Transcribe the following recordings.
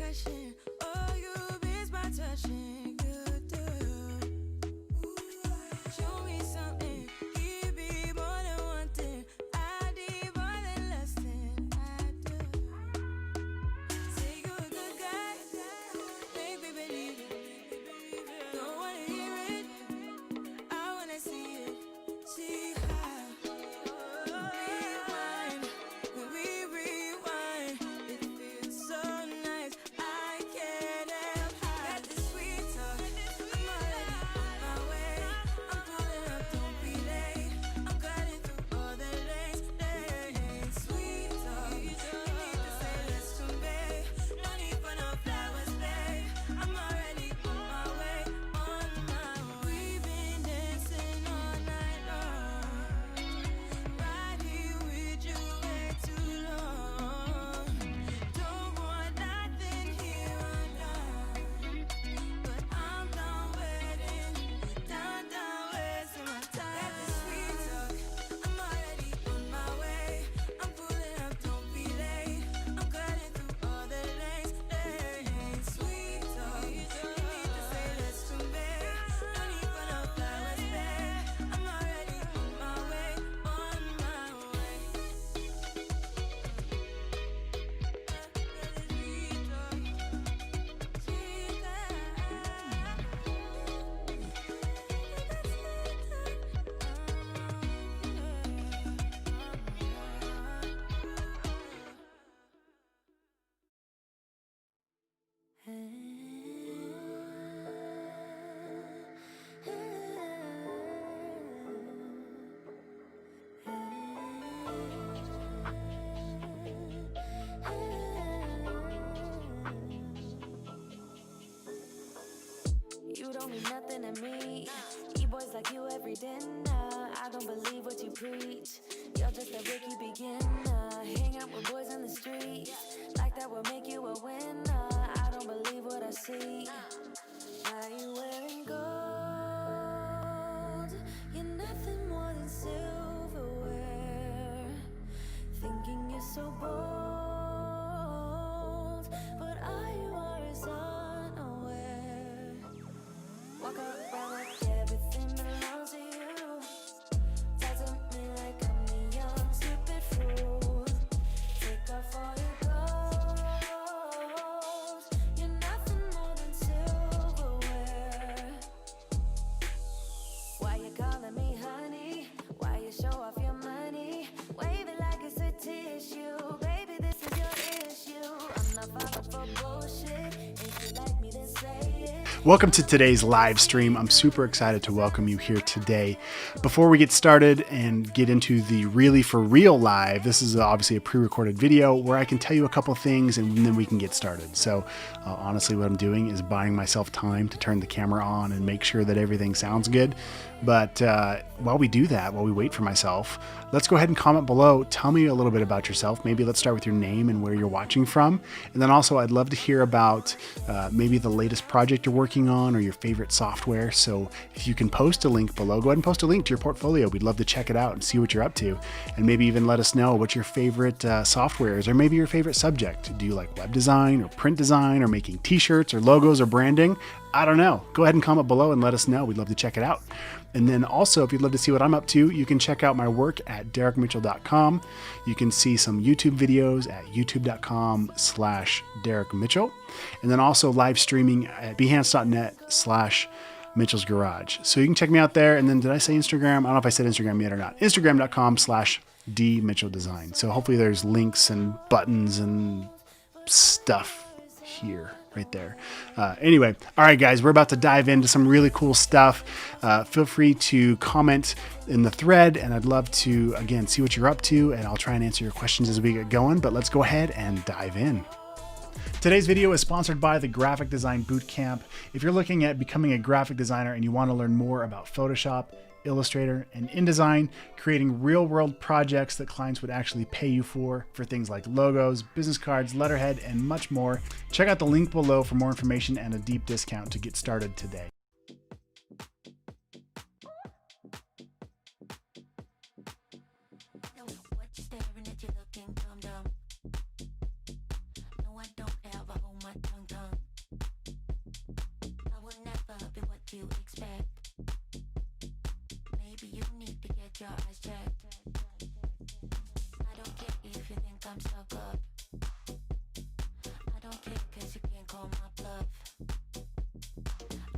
passion. Oh, you miss my touching. Good girl. Show me something. Give me more than one thing. I need more than less than I do. Say you're a good guy. Make me believe it. Don't wanna hear it. I wanna see it. See how. Rewind. When we rewind, it feels so nice. I can't help got this sweet talk. I'm already on my way. I'm pulling up, don't be late. I'm cutting through all the lanes. Sweet talk. You need to say let's convey. No need for no flowers, babe. I'm already on my way, on my way. We've been dancing all night long. Right here with you way too long. Don't want nothing here or now. But I'm done waiting, done wasting my time. Got this sweet talk, I'm already on my way. I'm pulling up, don't be late. I'm cutting through all the lanes. Sweet talk, you need to say let's convey. No need for no flowers, babe. I'm already on my way, on my way. You don't mean nothing to me. E-boys like you every dinner. I don't believe what you preach. You're just a rookie beginner. Hang out with boys in the streets. Like that will make you a winner. I don't believe what I see. Why you wearing gold? You're nothing more than silverware. Thinking you're so bold, but all you are is unaware. Walk around like everything belongs to you. Talk to me like I'm the young stupid fool. Take off all your clothes. You're nothing more than silverware. Why you calling me honey? Why you show off your money? Wave it like it's a tissue. Baby, this is your issue. I'm not falling for bullshit. If you like me, then say it. Welcome to today's live stream. I'm super excited to welcome you here today. Before we get started and get into the really for real live, this is obviously a pre-recorded video where I can tell you a couple things and then we can get started. So honestly, what I'm doing is buying myself time to turn the camera on and make sure that everything sounds good. But while we do that, while we wait for myself, let's go ahead and comment below. Tell me a little bit about yourself. Maybe let's start with your name and where you're watching from. And then also I'd love to hear about maybe the latest project you're working on or your favorite software. So if you can post a link below, go ahead and post a link to your portfolio. We'd love to check it out and see what you're up to. And maybe even let us know what your favorite software is, or maybe your favorite subject. Do you like web design or print design or making t-shirts or logos or branding? I don't know. Go ahead and comment below and let us know. We'd love to check it out. And then also, if you'd love to see what I'm up to, you can check out my work at derrickmitchell.com. You can see some YouTube videos at youtube.com/derrickmitchell. And then also live streaming at behance.net/Mitchell's Garage. So you can check me out there. And then did I say Instagram? I don't know if I said Instagram yet or not. Instagram.com/dmitchelldesign. So hopefully there's links and buttons and stuff here, right there. Anyway, all right, guys, we're about to dive into some really cool stuff. Feel free to comment in the thread, and I'd love to, again, see what you're up to, and I'll try and answer your questions as we get going, but let's go ahead and dive in. Today's video is sponsored by the Graphic Design Bootcamp. If you're looking at becoming a graphic designer and you want to learn more about Photoshop, Illustrator, and InDesign, creating real-world projects that clients would actually pay you for things like logos, business cards, letterhead, and much more, check out the link below for more information and a deep discount to get started today. Staring at you looking dumb. No, I don't ever hold my tongue get your eyes checked. I don't care if you think I'm stuck up. I don't care cause you can't call my bluff.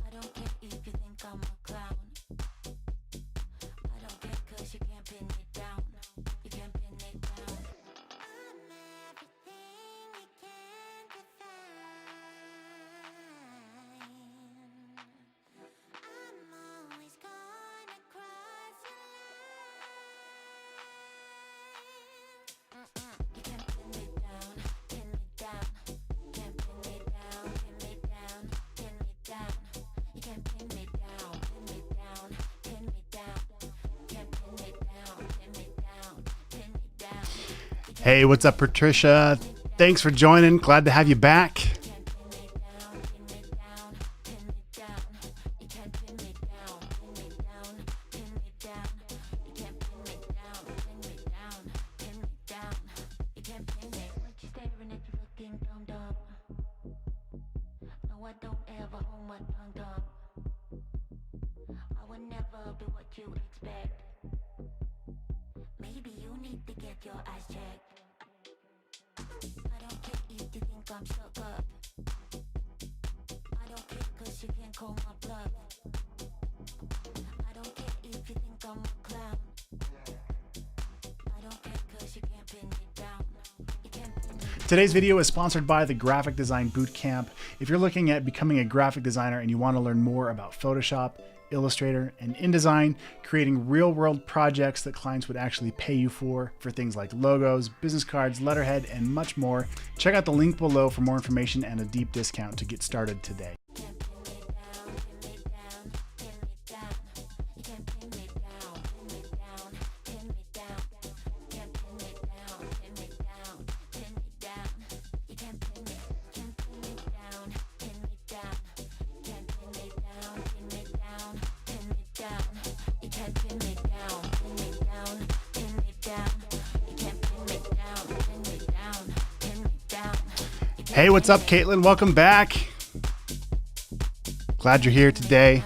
I don't care if you think I'm a clown. I don't care cause you can't pin it down. You can't pin it down. I'm everything you can't define. I'm always gonna cross your line. You can't pin me down, pin me down. Can't pin me down, pin me down, pin me down. You can't pin me down, pin me down, pin me down. Can't pin me down, pin me down, pin me down. Hey, what's up, Patricia? Thanks for joining. Glad to have you back. Can't pin me down, pin me down, pin me down. You can't pin me down, pin me down, pin me down. You can't pin me down, pin me down, pin me down. You can't pin me. What you staring at? You looking dumb dumb. No, I don't ever hold my tongue dumb. I would never be what you expect. Maybe you need to get your eyes checked. I don't care if you think I'm stuck up. I don't care cause you can't call my bluff. I don't care if you think I'm a clown. I don't care cause you can't pin me down. You can't pin me down. Today's video is sponsored by the Graphic Design Bootcamp. If you're looking at becoming a graphic designer and you want to learn more about Photoshop, Illustrator, and InDesign, creating real-world projects that clients would actually pay you for things like logos, business cards, letterhead, and much more, check out the link below for more information and a deep discount to get started today. Can't pin me down, pin me down, pin me down. You can't pin me down, pin me down, pin me down. Can't pin me down, pin me down, pin me down. You can't pin me down, pin me down. Can't pin me down, pin me down, pin me down. You can't pin me down, pin me down, pin me down. You can't pin me down, pin me down, pin me down. Hey, what's up, Caitlin? Welcome back. Glad you're here today.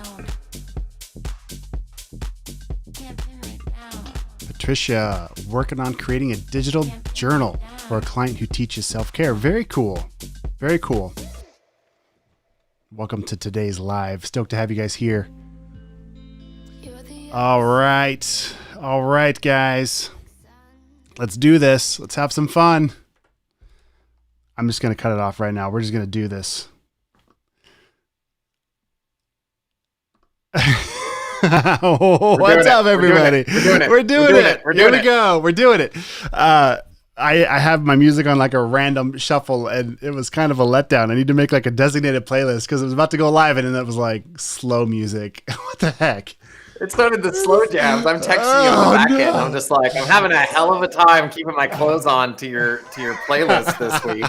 Can't pin me down. Patricia, working on creating a digital journal for a client who teaches self-care. Very cool. Very cool. Welcome to today's live. Stoked to have you guys here. All right. All right, guys. Let's do this. Let's have some fun. I'm just going to cut it off right now. We're just going to do this. What's up, everybody? We're doing it. Here we go. We're doing it. I have my music on like a random shuffle, and it was kind of a letdown. I need to make like a designated playlist because it was about to go live, and then it was like slow music. What the heck? It started the slow jams. I'm texting you on the back end. I'm just like, I'm having a hell of a time keeping my clothes on to your playlist this week.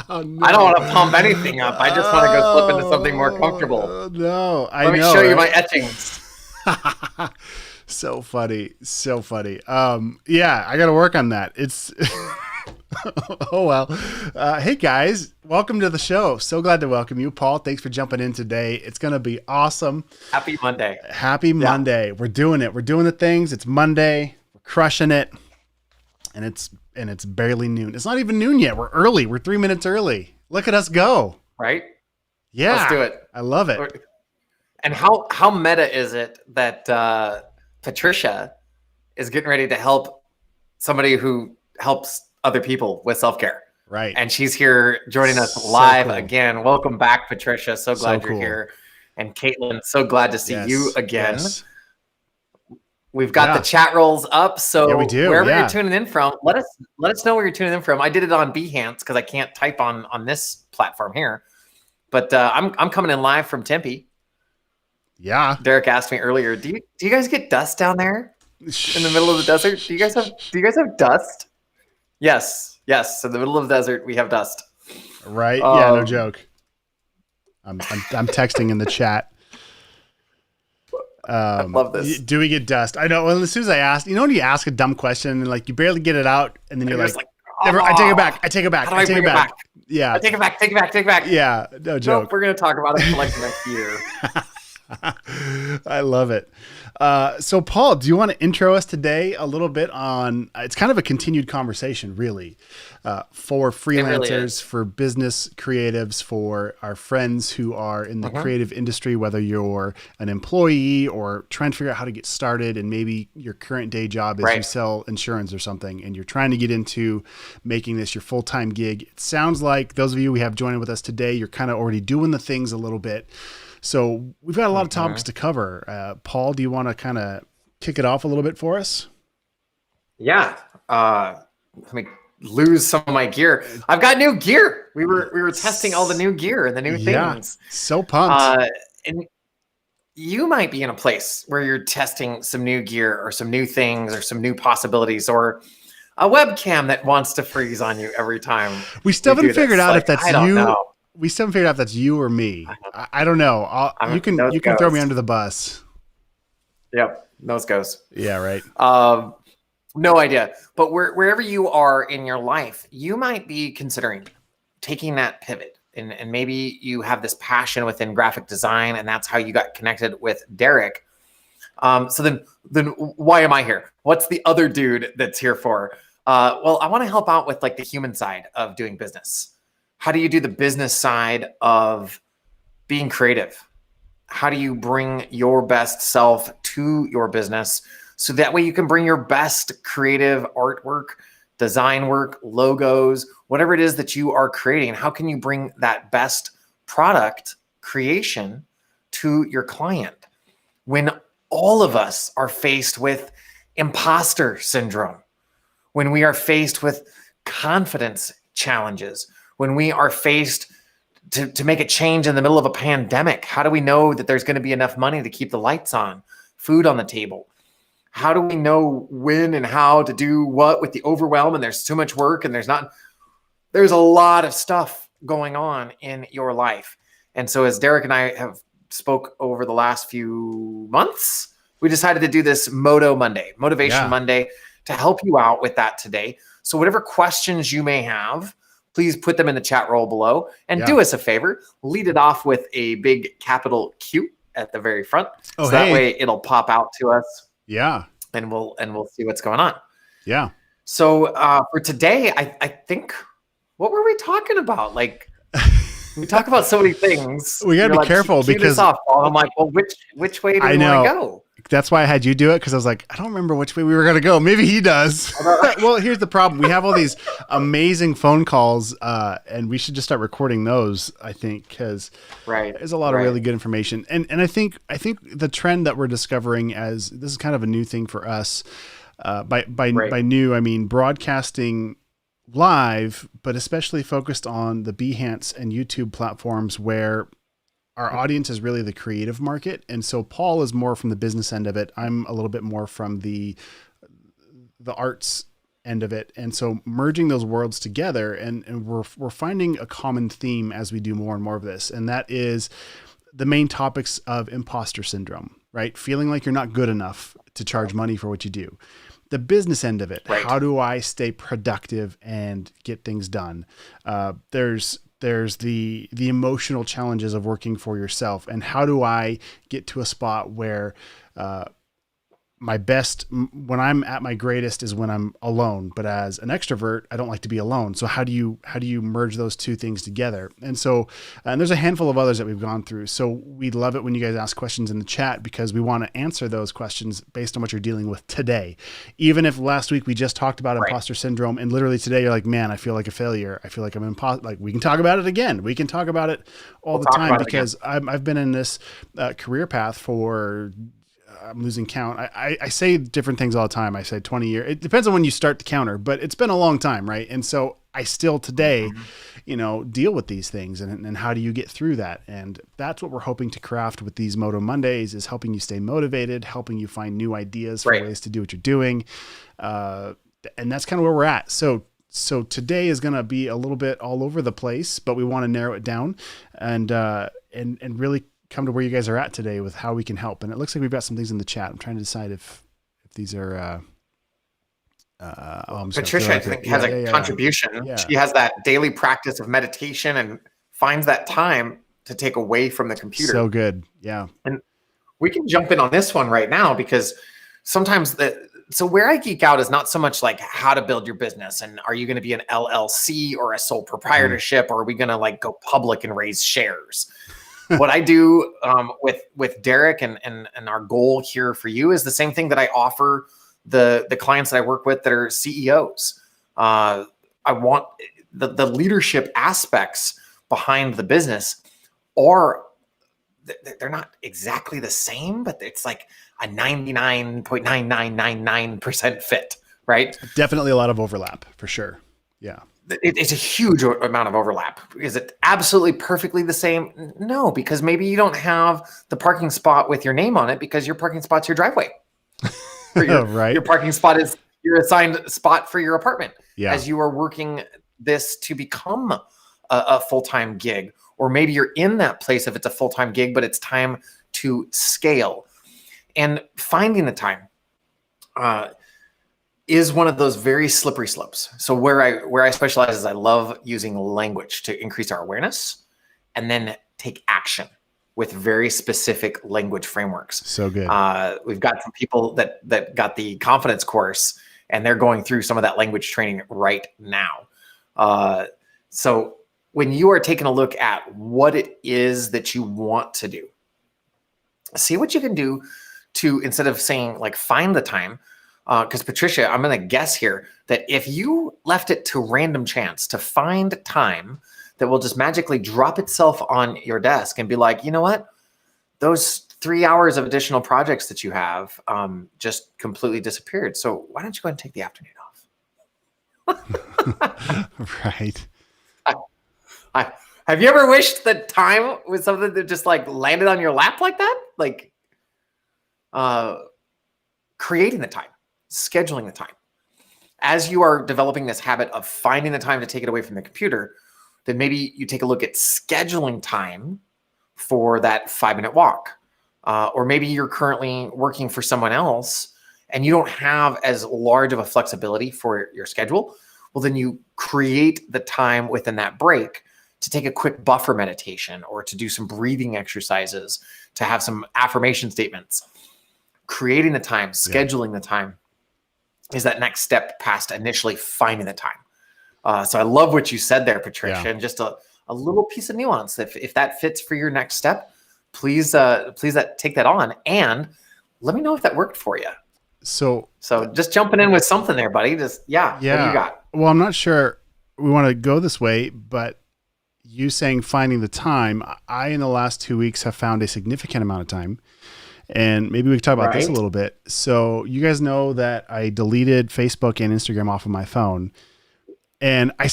Oh, no. I don't want to pump anything up. I just want to go slip into something more comfortable. No, Let me show you my etchings. So funny. So funny. Yeah, I got to work on that. It's oh, well. Hey guys, welcome to the show. So glad to welcome you. Paul, thanks for jumping in today. It's going to be awesome. Happy Monday. Happy Monday. We're doing it. We're doing the things. It's Monday. We're crushing it. And it's barely noon. It's not even noon yet. We're early. We're 3 minutes early. Look at us go. Right? Yeah. Let's do it. I love it. And how meta is it that Patricia is getting ready to help somebody who helps other people with self-care? Right. And she's here joining us So live cool. again. Welcome back, Patricia. So glad So you're cool. here. And Caitlin, so glad to see Yes, you again. yes. We've got the chat rolls up. So Yeah, we do, wherever yeah. you're tuning in from, let us know where you're tuning in from. I did it on Behance because I can't type on this platform here. But I'm coming in live from Tempe. Yeah. Derrick asked me earlier, do you guys get dust down there in the middle of the desert? Do you guys have dust? Yes. In the middle of the desert, we have dust. Right? Yeah, no joke. I'm texting in the chat. I love this. Do we get dust? I know. Well, as soon as I asked, when you ask a dumb question and like you barely get it out, and then you're just like, like, never, I take it back. I take it back. How do I take bring it it back. back? Yeah. I take it back. Take it back. Take it back. Yeah. No joke. Nope, we're gonna talk about it for like the next year. I love it. So Paul, do you want to intro us today a little bit on, it's kind of a continued conversation really, for freelancers, for business creatives, for our friends who are in the creative industry, whether you're an employee or trying to figure out how to get started, and maybe your current day job is you sell insurance or something and you're trying to get into making this your full-time gig. It sounds like those of you we have joining with us today, you're kind of already doing the things a little bit. So we've got a lot of topics to cover. Paul, do you want to kind of kick it off a little bit for us? Yeah. Let me lose some of my gear. I've got new gear. We were testing all the new gear and the new things. So pumped. And you might be in a place where you're testing some new gear or some new things or some new possibilities, or a webcam that wants to freeze on you every time. We still haven't figured out if that's you. We still haven't figured out if that's you or me. I don't know. You can throw me under the bus. Yep. Nose goes. Yeah. Right. No idea. But wherever you are in your life, you might be considering taking that pivot. And maybe you have this passion within graphic design, and that's how you got connected with Derrick. So then why am I here? What's the other dude that's here for? Well, I want to help out with like the human side of doing business. How do you do the business side of being creative? How do you bring your best self to your business so that way you can bring your best creative artwork, design work, logos, whatever it is that you are creating? How can you bring that best product creation to your client when all of us are faced with imposter syndrome, when we are faced with confidence challenges, when we are faced to make a change in the middle of a pandemic? How do we know that there's going to be enough money to keep the lights on, food on the table? How do we know when and how to do what with the overwhelm, and there's too much work and there's a lot of stuff going on in your life? And so as Derrick and I have spoke over the last few months, we decided to do this MOTO Monday, Motivation Monday, to help you out with that today. So whatever questions you may have, please put them in the chat roll below, and do us a favor, lead it off with a big capital Q at the very front. So that way it'll pop out to us. Yeah. And we'll see what's going on. Yeah. So for today, I think, what were we talking about? Like, we talk about so many things. We got to be careful because I'm like, well, which way do we want to go? That's why I had you do it, because I was like, I don't remember which way we were going to go. Maybe he does. Well, here's the problem. We have all these amazing phone calls, and we should just start recording those, I think, because there's a lot of really good information. And I think the trend that we're discovering, as this is kind of a new thing for us, by new, I mean broadcasting live, but especially focused on the Behance and YouTube platforms where our audience is really the creative market. And so Paul is more from the business end of it. I'm a little bit more from the arts end of it. And so merging those worlds together, and we're finding a common theme as we do more and more of this. And that is the main topics of imposter syndrome, right? Feeling like you're not good enough to charge money for what you do. The business end of it. How do I stay productive and get things done? There's the emotional challenges of working for yourself, and how do I get to a spot where when I'm at my greatest is when I'm alone, but as an extrovert, I don't like to be alone. So how do you merge those two things together? And so, and there's a handful of others that we've gone through. So we love it when you guys ask questions in the chat, because we want to answer those questions based on what you're dealing with today. Even if last week we just talked about imposter syndrome, and literally today you're like, man, I feel like a failure. I feel like I'm like, we can talk about it again. We can talk about it all the time, because I've been in this career path for, I'm losing count. I say different things all the time. I say 20 years. It depends on when you start to counter, but it's been a long time, right? And so I still today, deal with these things, and how do you get through that? And that's what we're hoping to craft with these MOTO Mondays, is helping you stay motivated, helping you find new ideas for ways to do what you're doing. And that's kind of where we're at. So today is going to be a little bit all over the place, but we want to narrow it down and really come to where you guys are at today with how we can help. And it looks like we've got some things in the chat. I'm trying to decide if these are, Patricia, I think, has a contribution. Yeah. She has that daily practice of meditation and finds that time to take away from the computer. So good. Yeah. we can jump in on this one right now, because sometimes so where I geek out is not so much like how to build your business and are you going to be an LLC or a sole proprietorship, or are we going to like go public and raise shares? What I do with Derrick and our goal here for you is the same thing that I offer the clients that I work with that are CEOs. I want the leadership aspects behind the business, or they're not exactly the same, but it's like a 99.9999% fit, right? Definitely a lot of overlap for sure. Yeah. It's a huge amount of overlap. Is it absolutely perfectly the same? No, because maybe you don't have the parking spot with your name on it because your parking spot's your driveway. Or Right. Your parking spot is your assigned spot for your apartment. Yeah. As you are working this to become a full-time gig, or maybe you're in that place if it's a full-time gig, but it's time to scale. And finding the time is one of those very slippery slopes. So where I specialize is I love using language to increase our awareness and then take action with very specific language frameworks. So good. We've got some people that got the confidence course, and they're going through some of that language training right now. So when you are taking a look at what it is that you want to do, see what you can do to, instead of saying like find the time, because Patricia, I'm going to guess here that if you left it to random chance to find time that will just magically drop itself on your desk and be like, you know what, those 3 hours of additional projects that you have just completely disappeared. So why don't you go ahead and take the afternoon off? Right. Have you ever wished that time was something that just like landed on your lap like that? Like creating the time, scheduling the time. As you are developing this habit of finding the time to take it away from the computer, then maybe you take a look at scheduling time for that 5-minute walk. Or maybe you're currently working for someone else and you don't have as large of a flexibility for your schedule. Well, then you create the time within that break to take a quick buffer meditation, or to do some breathing exercises, to have some affirmation statements. Creating the time, scheduling the time is that next step past initially finding the time. So I love what you said there, Patricia, and just a little piece of nuance. If that fits for your next step, please take that on and let me know if that worked for you. So just jumping in with something there, buddy. What do you got? Well, I'm not sure we want to go this way, but you saying finding the time, I in the last 2 weeks have found a significant amount of time, and maybe we can talk about this a little bit. So you guys know that I deleted Facebook and Instagram off of my phone, and I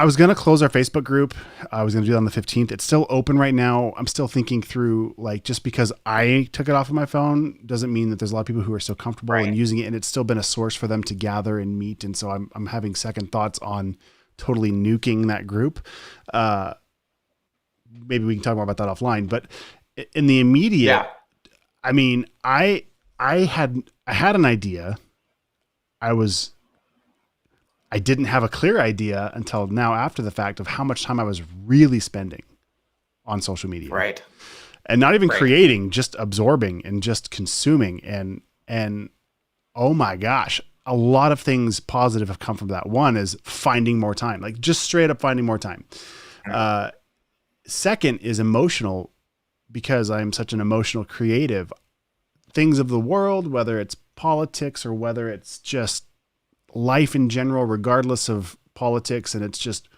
was going to close our Facebook group. I was going to do that on the 15th. It's still open right now. I'm still thinking through, like, just because I took it off of my phone doesn't mean that there's a lot of people who are still comfortable in using it, and it's still been a source for them to gather and meet. And so I'm having second thoughts on totally nuking that group. Maybe we can talk more about that offline, but in the immediate, I mean, I had an idea. I didn't have a clear idea until now after the fact of how much time I was really spending on social media. Right. And not even creating, just absorbing and just consuming. And oh my gosh, a lot of things positive have come from that. One is finding more time, like just straight up finding more time. Second is emotional, because I'm such an emotional creative. Things of the world, whether it's politics or whether it's just life in general, regardless of politics, and it's just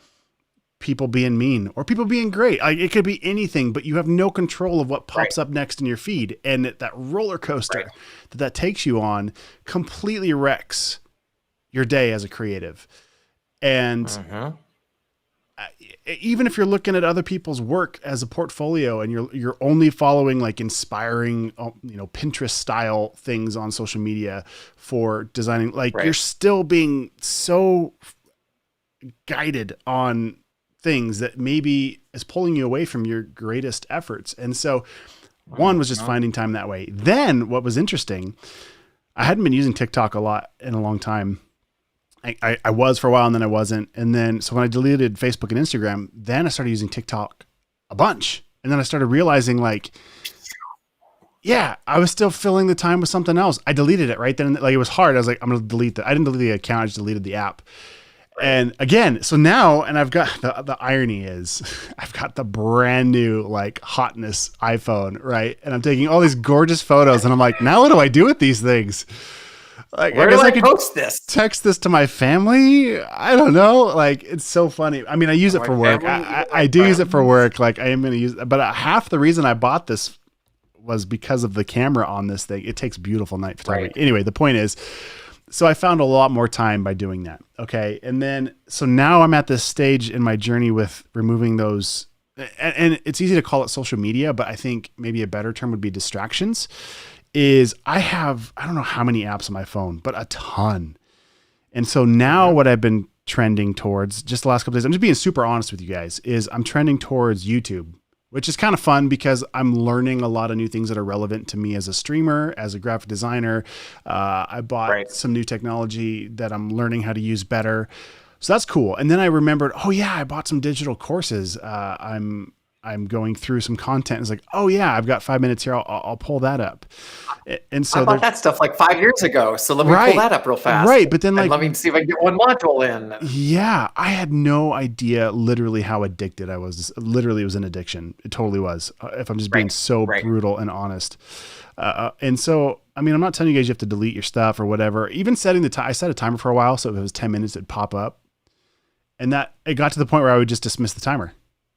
people being mean or people being great. It could be anything, but you have no control of what pops up next in your feed. And that roller coaster that takes you on completely wrecks your day as a creative. And even if you're looking at other people's work as a portfolio and you're only following like inspiring, Pinterest style things on social media for designing, you're still being so guided on things that maybe is pulling you away from your greatest efforts. And so one was just finding time that way. Then what was interesting, I hadn't been using TikTok a lot in a long time. I was for a while and then I wasn't. And then, so when I deleted Facebook and Instagram, then I started using TikTok a bunch. And then I started realizing Yeah, I was still filling the time with something else. I deleted it right then. Like it was hard. I was like, I'm going to delete that. I didn't delete the account. I just deleted the app. Right. And again, so now, and I've got the irony is I've got the brand new like hotness iPhone, right? And I'm taking all these gorgeous photos and I'm like, now what do I do with these things? Like, where I guess do I could post this? Text this to my family. I don't know. Like, it's so funny. I mean, I use it for work. I do use it for work. Like I am going to use it, but half the reason I bought this was because of the camera on this thing. It takes beautiful night photography. Right. Anyway, the point is, so I found a lot more time by doing that. Okay. And then, so now I'm at this stage in my journey with removing those, and it's easy to call it social media, but I think maybe a better term would be distractions. I don't know how many apps on my phone, but a ton. And so now what I've been trending towards just the last couple of days, I'm just being super honest with you guys, is I'm trending towards YouTube, which is kind of fun because I'm learning a lot of new things that are relevant to me as a streamer, as a graphic designer. I bought some new technology that I'm learning how to use better. So that's cool. And then I remembered, oh yeah, I bought some digital courses. I'm going through some content. It's like, oh yeah, I've got 5 minutes here. I'll pull that up. And so I bought that stuff like 5 years ago. So let me pull that up real fast. Right. But then like, let me see if I can get one module in. Yeah. I had no idea literally how addicted I was. Literally it was an addiction. It totally was. If I'm just being so brutal and honest. And so, I mean, I'm not telling you guys you have to delete your stuff or whatever. Even setting the time, I set a timer for a while. So if it was 10 minutes, it'd pop up. And it got to the point where I would just dismiss the timer.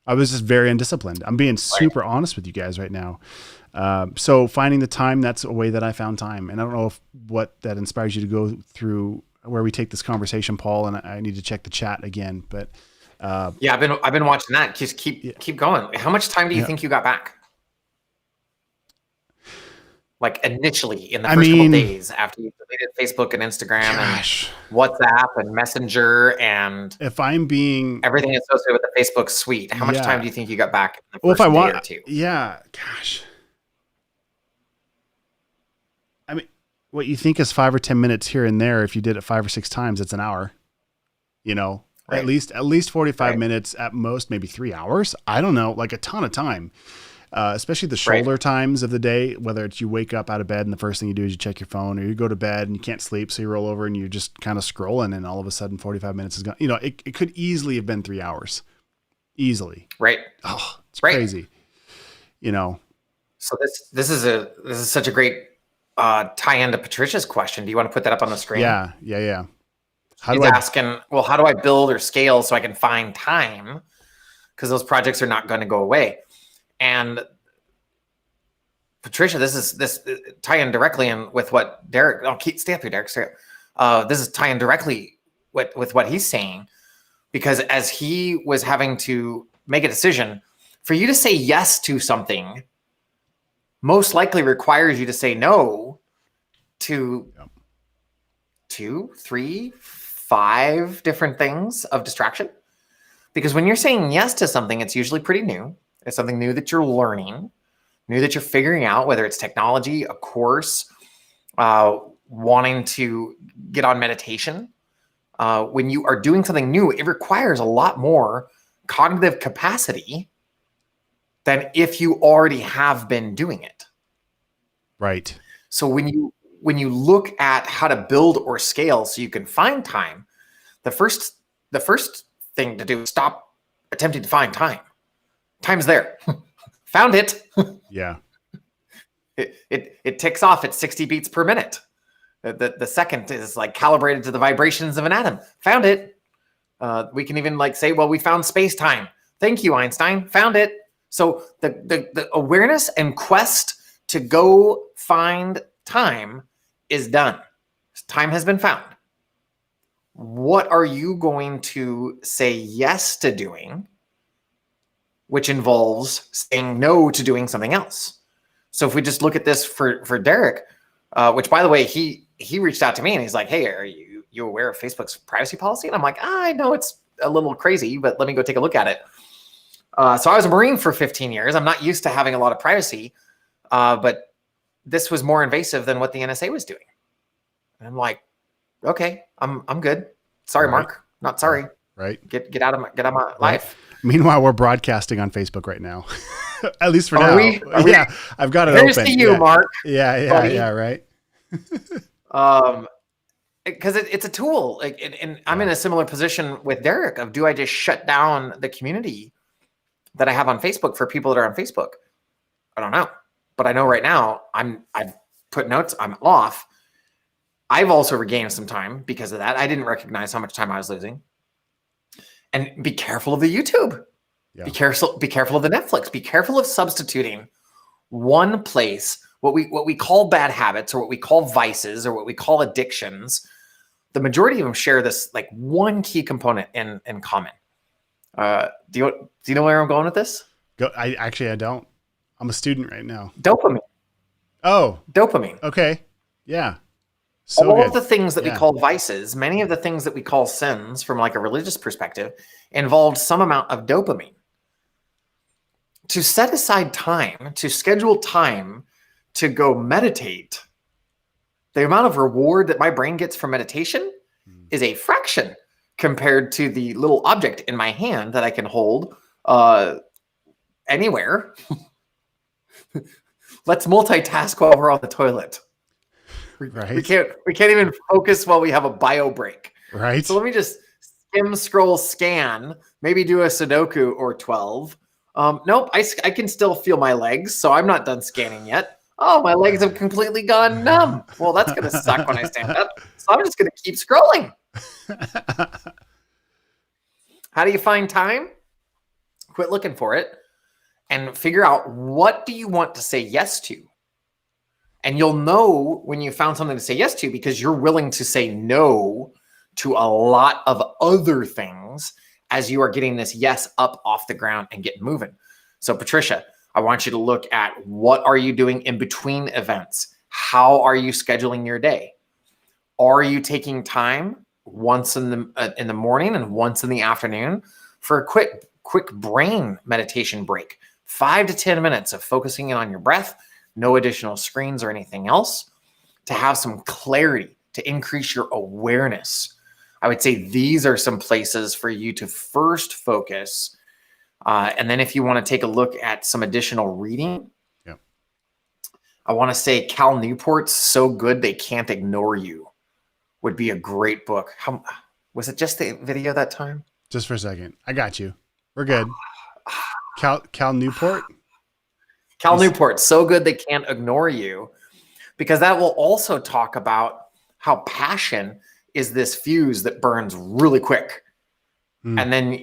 I was just very undisciplined. I'm being super honest with you guys right now. So finding the time, that's a way that I found time. And I don't know what that inspires you to go through where we take this conversation, Paul, and I need to check the chat again, but yeah, I've been watching that. Just keep going. How much time do you think you got back? Like initially in the first couple of days after you deleted Facebook and Instagram and WhatsApp and Messenger and if I'm being everything associated with the Facebook suite, how much time do you think you got back in the first if I day or two? Yeah, gosh. I mean, what you think is 5 or 10 minutes here and there, if you did it 5 or 6 times, it's an hour. You know, at least 45 minutes at most, maybe 3 hours. I don't know, like a ton of time. Especially the shoulder times of the day, whether it's you wake up out of bed and the first thing you do is you check your phone, or you go to bed and you can't sleep. So you roll over and you're just kind of scrolling and all of a sudden 45 minutes is gone. You know, it could easily have been 3 hours. Easily. Right. Oh, it's crazy. You know? So this is such a great tie into Patricia's question. Do you want to put that up on the screen? Yeah. He's asking, well, how do I build or scale so I can find time? Because those projects are not going to go away. And Patricia, this tie in directly in with what Derrick. Stay up here, Derrick. Stay up. This is tying directly with what he's saying, because as he was having to make a decision, for you to say yes to something, most likely requires you to say no to 2, 3, 5 different things of distraction. Because when you're saying yes to something, it's usually pretty new. It's something new that you're learning, new that you're figuring out, whether it's technology, a course, wanting to get on meditation. When you are doing something new, it requires a lot more cognitive capacity than if you already have been doing it. Right. So when you look at how to build or scale so you can find time, the first thing to do is stop attempting to find time. Time's there. Found it. Yeah. It ticks off at 60 beats per minute. The second is like calibrated to the vibrations of an atom. Found it. We can even like say, well, we found space-time. Thank you, Einstein. Found it. So the awareness and quest to go find time is done. Time has been found. What are you going to say yes to doing, which involves saying no to doing something else? So if we just look at this for Derrick, which by the way, he reached out to me and he's like, hey, are you aware of Facebook's privacy policy? And I'm like, I know it's a little crazy, but let me go take a look at it. So I was a Marine for 15 years. I'm not used to having a lot of privacy, but this was more invasive than what the NSA was doing. And I'm like, okay, I'm good. Sorry, Mark, not sorry. Right. Get out of my life. Meanwhile, we're broadcasting on Facebook right now. At least for Are now. we? Yeah, I've got it Here's open. to you, Yeah. Mark. Yeah, Buddy. right. Because it's a tool. Like, and I'm in a similar position with Derrick of, do I just shut down the community that I have on Facebook for people that are on Facebook? I don't know, but I know right now I've put notes. I'm off. I've also regained some time because of that. I didn't recognize how much time I was losing. And be careful of the YouTube. Yeah. Be careful of the Netflix. Be careful of substituting one place, what we call bad habits or what we call vices or what we call addictions. The majority of them share this like one key component in common. Do you know where I'm going with this? I don't. I'm a student right now. Dopamine. Oh, dopamine. Okay. Yeah. So all of the things that we call vices, many of the things that we call sins from like a religious perspective, involved some amount of dopamine. To set aside time, to schedule time to go meditate, the amount of reward that my brain gets from meditation is a fraction compared to the little object in my hand that I can hold anywhere. Let's multitask while we're on the toilet. Right. We can't even focus while we have a bio break. Right. So let me just skim, scroll, scan, maybe do a Sudoku or 12. Nope, I can still feel my legs, so I'm not done scanning yet. Oh, my legs have completely gone numb. Well, that's going to suck when I stand up. So I'm just going to keep scrolling. How do you find time? Quit looking for it and figure out, what do you want to say yes to? And you'll know when you found something to say yes to, because you're willing to say no to a lot of other things as you are getting this yes up off the ground and getting moving. So Patricia, I want you to look at, what are you doing in between events? How are you scheduling your day? Are you taking time once in the morning and once in the afternoon for a quick brain meditation break? 5 to 10 minutes of focusing in on your breath, no additional screens or anything else, to have some clarity, to increase your awareness. I would say these are some places for you to first focus. And then if you want to take a look at some additional reading, I want to say Cal Newport's So Good They Can't Ignore You would be a great book. Was it just the video that time? Just for a second. I got you. We're good. Cal Newport? Newport, So Good They Can't Ignore You, because that will also talk about how passion is this fuse that burns really quick. And then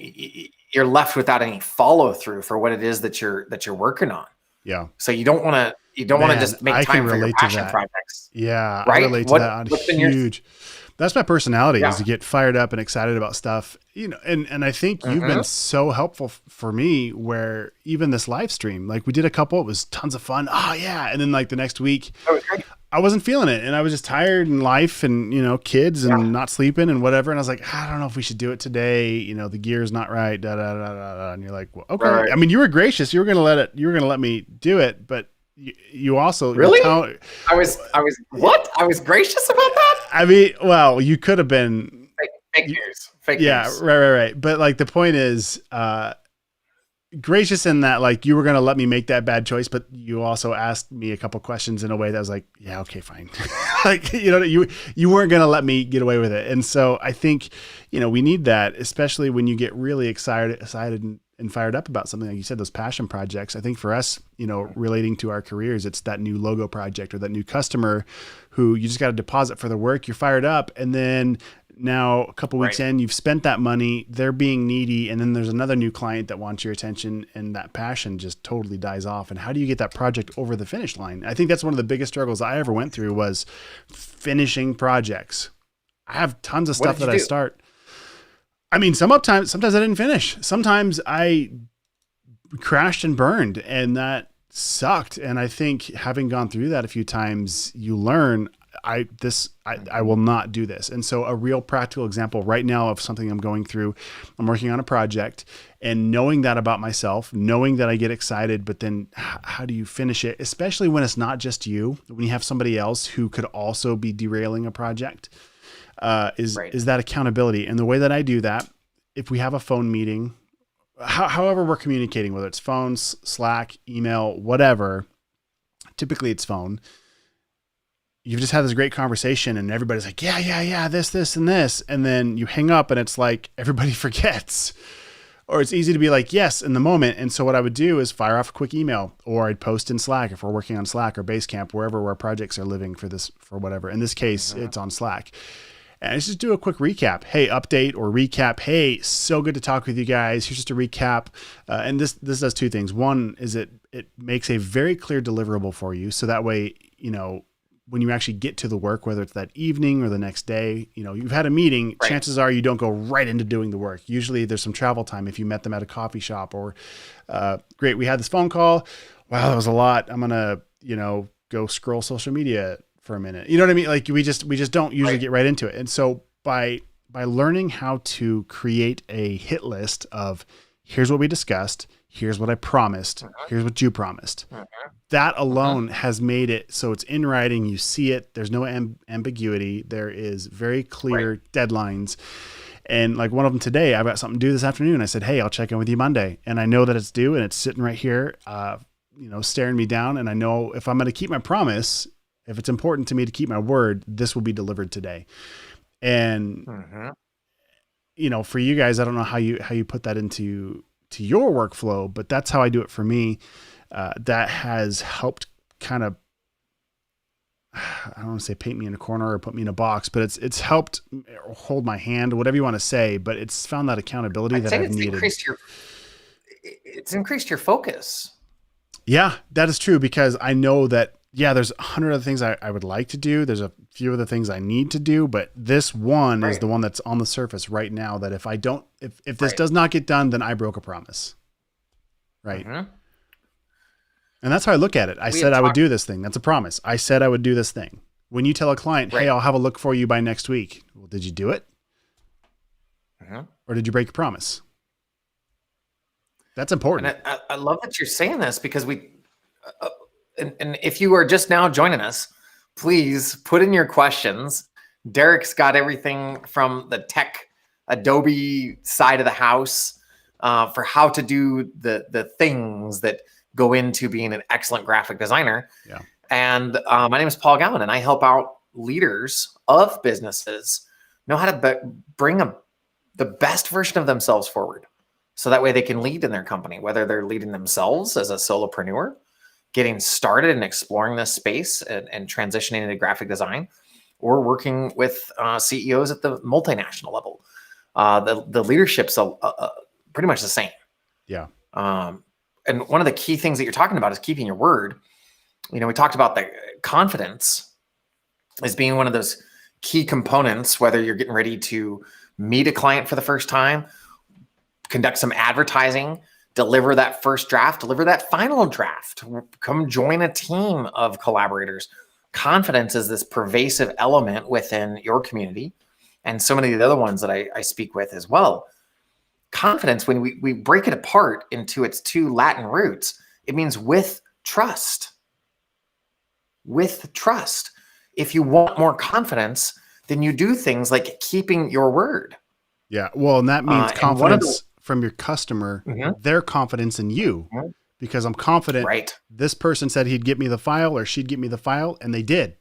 you're left without any follow through for what it is that you're working on. Yeah. So you don't want to just make time for your passion projects. Yeah. Right. I relate to that on huge. That's my personality, is to get fired up and excited about stuff, and I think you've been so helpful for me, where even this live stream, like we did a couple, it was tons of fun. Oh yeah. And then like the next week I wasn't feeling it, and I was just tired in life and, kids and not sleeping and whatever. And I was like, I don't know if we should do it today. The gear's not right. And you're like, well, okay. Right. I mean, you were gracious. You were going to let me do it, but you also really, I was gracious about that. I mean, well, you could have been fake news. Yeah. Right. But like, the point is, gracious in that, like, you were going to let me make that bad choice, but you also asked me a couple questions in a way that was like, yeah, okay, fine. Like, you weren't going to let me get away with it. And so I think, we need that, especially when you get really excited and fired up about something, like you said, those passion projects. I think for us, relating to our careers, it's that new logo project or that new customer who you just got to deposit for the work. You're fired up. And then now a couple weeks in, you've spent that money, they're being needy. And then there's another new client that wants your attention, and that passion just totally dies off. And how do you get that project over the finish line? I think that's one of the biggest struggles I ever went through, was finishing projects. I have tons of stuff that I start. I mean, sometimes I didn't finish. Sometimes I crashed and burned, and that sucked. And I think having gone through that a few times, you learn, I will not do this. And so a real practical example right now of something I'm going through, I'm working on a project, and knowing that about myself, knowing that I get excited, but then how do you finish it? Especially when it's not just you, when you have somebody else who could also be derailing a project. Is that accountability. And the way that I do that, if we have a phone meeting, however we're communicating, whether it's phones, Slack, email, whatever, typically it's phone. You've just had this great conversation and everybody's like, yeah, this, and this. And then you hang up and it's like everybody forgets. Or it's easy to be like, yes, in the moment. And so what I would do is fire off a quick email, or I'd post in Slack if we're working on Slack or Basecamp, wherever our projects are living for whatever. In this case, it's on Slack. And let's just do a quick recap. Hey, update or recap. Hey, so good to talk with you guys. Here's just a recap. And this does two things. One is it makes a very clear deliverable for you. So that way, when you actually get to the work, whether it's that evening or the next day, you've had a meeting, right. Chances are you don't go right into doing the work. Usually there's some travel time if you met them at a coffee shop or, great, we had this phone call. Wow, that was a lot. I'm going to, go scroll social media for a minute. You know what I mean? Like we just don't usually get right into it. And so by learning how to create a hit list of here's what we discussed, here's what I promised, here's what you promised. That alone has made it so it's in writing. You see it. There's no ambiguity. There is very clear deadlines. And like one of them today, I've got something to do this afternoon. I said, hey, I'll check in with you Monday. And I know that it's due and it's sitting right here, staring me down. And I know if I'm going to keep my promise, if it's important to me to keep my word, this will be delivered today. And, for you guys, I don't know how you put that into your workflow, but that's how I do it for me. That has helped kind of, I don't want to say paint me in a corner or put me in a box, but it's helped hold my hand, whatever you want to say, but it's found that accountability that I've needed. It's increased your focus. Yeah, that is true, because I know that, there's 100 other things I would like to do. There's a few other things I need to do, but this one is the one that's on the surface right now, that if this does not get done, then I broke a promise. Right. And that's how I look at it. I said I would do this thing. That's a promise. I said I would do this thing. When you tell a client, hey, I'll have a look for you by next week. Well, did you do it? Or did you break your promise? That's important. And I love that you're saying this, because and if you are just now joining us, please put in your questions. Derrick's got everything from the tech Adobe side of the house for how to do the things that go into being an excellent graphic designer. Yeah. And my name is Paul Gowin, and I help out leaders of businesses know how to bring the best version of themselves forward. So that way they can lead in their company, whether they're leading themselves as a solopreneur, getting started and exploring this space and transitioning into graphic design, or working with CEOs at the multinational level. The leadership's pretty much the same. Yeah. And one of the key things that you're talking about is keeping your word. We talked about the confidence as being one of those key components, whether you're getting ready to meet a client for the first time, conduct some advertising, deliver that first draft, deliver that final draft, come join a team of collaborators. Confidence is this pervasive element within your community and so many of the other ones that I speak with as well. Confidence, when we break it apart into its two Latin roots, it means with trust. With trust. If you want more confidence, then you do things like keeping your word. Yeah. Well, and that means confidence from your customer, their confidence in you, because I'm confident this person said he'd get me the file or she'd get me the file, and they did.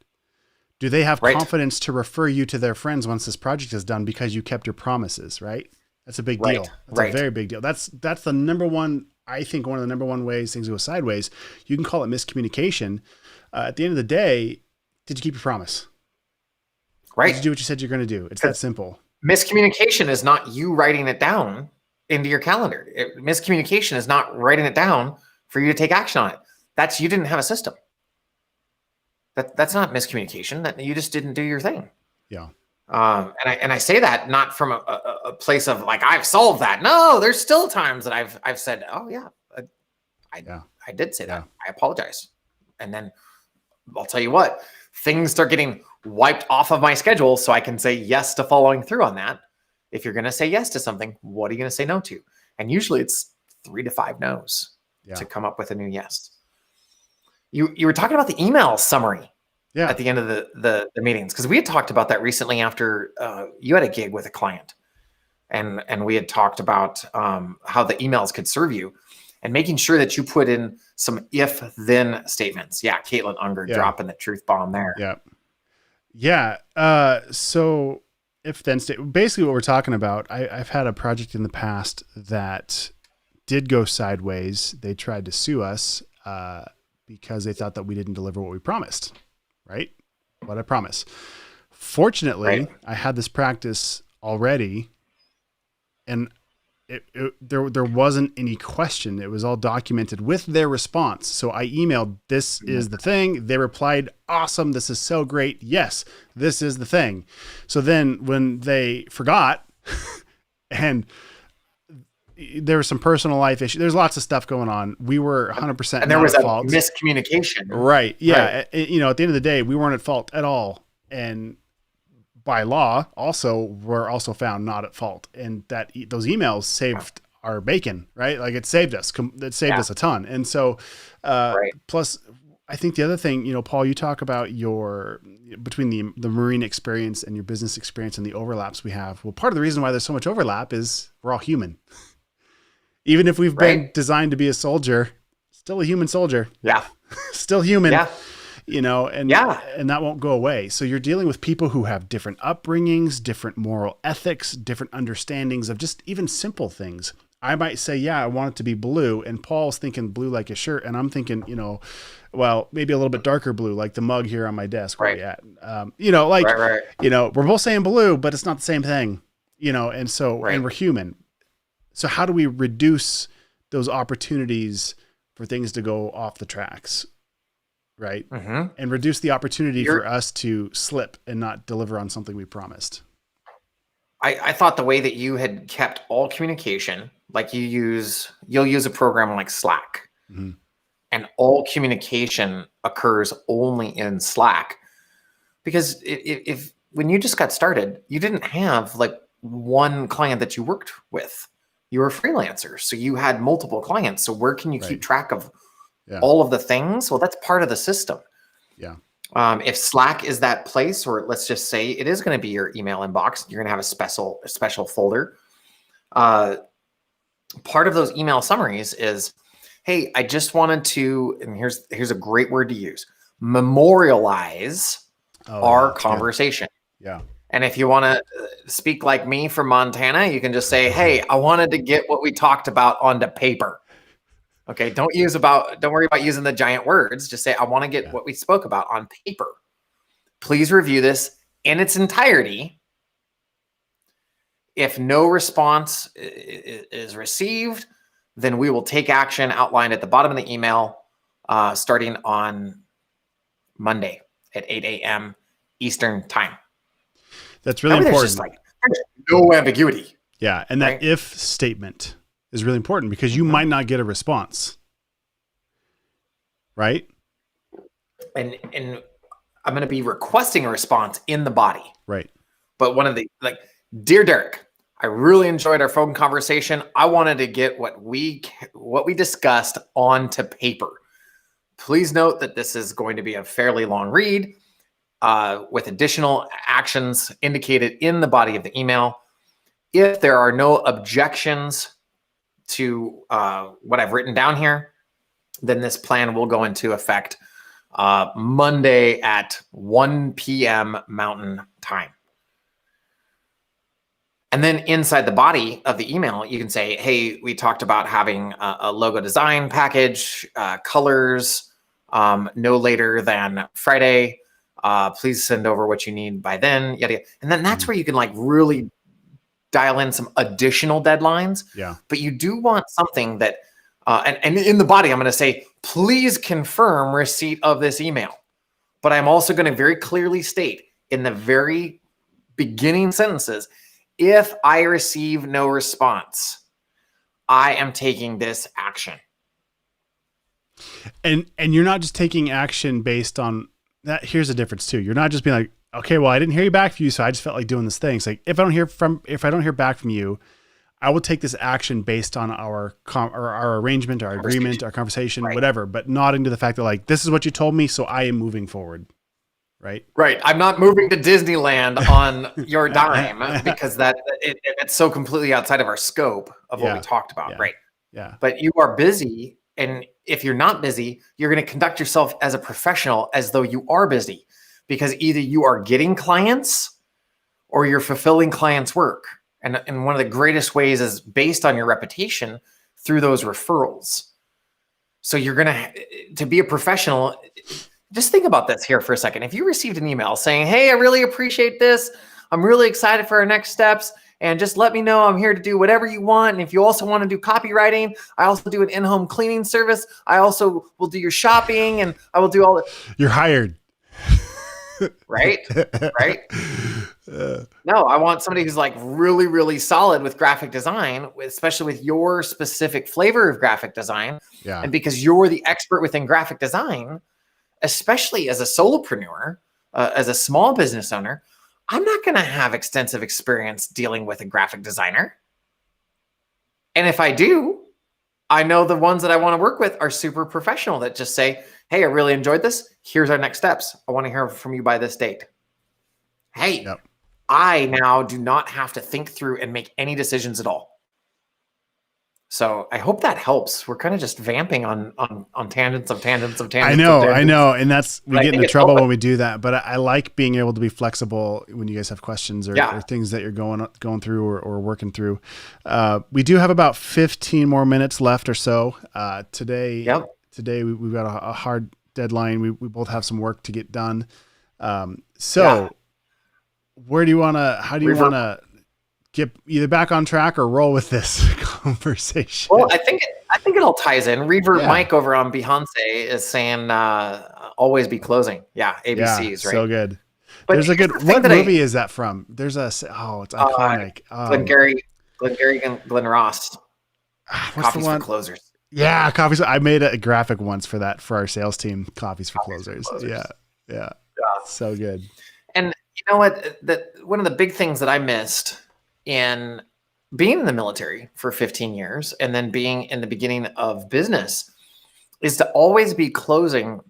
Do they have confidence to refer you to their friends once this project is done because you kept your promises, right? That's a big deal. That's a very big deal. That's the number one, I think one of the number one ways things go sideways. You can call it miscommunication. At the end of the day, did you keep your promise? Right. Did you do what you said you're going to do? It's that simple. Miscommunication is not you writing it down into your calendar. Miscommunication is not writing it down for you to take action on it. That's you didn't have a system. That's not miscommunication. That you just didn't do your thing. Yeah. And I say that not from a place of like I've solved that. No, there's still times that I've said, oh yeah, I did say that. I apologize. And then I'll tell you what, things start getting wiped off of my schedule so I can say yes to following through on that. If you're going to say yes to something, what are you going to say no to? And usually it's 3 to 5 no's to come up with a new yes. You were talking about the email summary at the end of the meetings, because we had talked about that recently after you had a gig with a client. and we had talked about how the emails could serve you, and making sure that you put in some if-then statements. Yeah, Caitlin Unger dropping the truth bomb there. Yeah. So if-then basically what we're talking about, I've had a project in the past that did go sideways. They tried to sue us because they thought that we didn't deliver what we promised, right? What I promised. Fortunately, I had this practice already, and there wasn't any question. It was all documented with their response. So I emailed, this is the thing. They replied, awesome. This is so great. Yes, this is the thing. So then when they forgot and there was some personal life issues, there's lots of stuff going on. We were 100% and there was a fault. Miscommunication. Right. Yeah. Right. You know, at the end of the day, we weren't at fault at all. And by law, also, we're also found not at fault, and that those emails saved our bacon, right? Like it saved us. It saved us a ton. And so, plus, I think the other thing, you know, Paul, you talk about between the marine experience and your business experience and the overlaps we have. Well, part of the reason why there's so much overlap is we're all human. Even if we've been designed to be a soldier, still a human soldier. Yeah, still human. Yeah. You know, and that won't go away. So you're dealing with people who have different upbringings, different moral ethics, different understandings of just even simple things. I might say, yeah, I want it to be blue. And Paul's thinking blue like a shirt. And I'm thinking, you know, well, maybe a little bit darker blue, like the mug here on my desk. Where we at? You know, like, you know, we're both saying blue, but it's not the same thing, you know, and so, and we're human. So how do we reduce those opportunities for things to go off the tracks? Right. And reduce the opportunity for us to slip and not deliver on something we promised. I thought the way that you had kept all communication, like you'll use a program like Slack, and all communication occurs only in Slack, because if when you just got started, you didn't have like one client that you worked with. You were a freelancer, so you had multiple clients. So where can you keep track of all of the things? Well, that's part of the system. Yeah. If Slack is that place, or let's just say it is going to be your email inbox, you're going to have a special folder. Part of those email summaries is, hey, I just wanted to, and here's a great word to use, memorialize our conversation. Yeah. And if you want to speak like me from Montana, you can just say, hey, I wanted to get what we talked about onto paper. Okay, don't worry about using the giant words. Just say, I want to get what we spoke about on paper. Please review this in its entirety. If no response is received, then we will take action outlined at the bottom of the email, starting on Monday at 8 a.m. Eastern time. That's really important. Just like, there's no ambiguity. Yeah, and that if statement is really important, because you might not get a response, right? And I'm going to be requesting a response in the body, right? But one of the, like, dear Derrick, I really enjoyed our phone conversation. I wanted to get what we discussed onto paper. Please note that this is going to be a fairly long read, with additional actions indicated in the body of the email. If there are no objections to what I've written down here, then this plan will go into effect Monday at 1 p.m. Mountain Time. And then inside the body of the email, you can say, hey, we talked about having a logo design package, colors, no later than Friday. Please send over what you need by then. Yada, yada. And then that's where you can like really dial in some additional deadlines. Yeah. But you do want something that, and in the body, I'm going to say, please confirm receipt of this email. But I'm also going to very clearly state in the very beginning sentences, if I receive no response, I am taking this action. And you're not just taking action based on that. Here's the difference too. You're not just being like, okay, well, I didn't hear you back from you, so I just felt like doing this thing. It's like, if I don't hear back from you, I will take this action based on our arrangement, our agreement, our conversation, whatever, but not into the fact that like, this is what you told me, so I am moving forward. right? Right. I'm not moving to Disneyland on your dime because it's so completely outside of our scope of what we talked about. Yeah. Right. Yeah. But you are busy. And if you're not busy, you're going to conduct yourself as a professional as though you are busy, because either you are getting clients or you're fulfilling clients' work. And one of the greatest ways is based on your reputation through those referrals. So you're going to be a professional. Just think about this here for a second. If you received an email saying, hey, I really appreciate this. I'm really excited for our next steps. And just let me know I'm here to do whatever you want. And if you also want to do copywriting, I also do an in-home cleaning service. I also will do your shopping, and I will do all the... You're hired. Right? Right? No, I want somebody who's like really, really solid with graphic design, especially with your specific flavor of graphic design. Yeah. And because you're the expert within graphic design, especially as a solopreneur, as a small business owner, I'm not going to have extensive experience dealing with a graphic designer. And if I do, I know the ones that I want to work with are super professional that just say, hey, I really enjoyed this. Here's our next steps. I want to hear from you by this date. Hey, Yep. I now do not have to think through and make any decisions at all. So I hope that helps. We're kind of just vamping on tangents of tangents of tangents. I know. And that's, we get into trouble open when we do that, but I like being able to be flexible when you guys have questions or things that you're going through or working through. We do have about 15 more minutes left or so. Today we've got a hard deadline. We both have some work to get done. Where do you want to, how do you want to get either back on track or roll with this conversation? Well, I think it all ties in. Revert Mike over on Behance is saying, always be closing. Yeah. ABCs, right? So good. But there's a good, what movie is that from? There's it's iconic. Glenn Ross. Coffees for Closers. Yeah. Coffees. I made a graphic once for that, for our sales team, Coffees for Closers. Yeah. So good. And you know what? One of the big things that I missed in being in the military for 15 years and then being in the beginning of business is to always be closing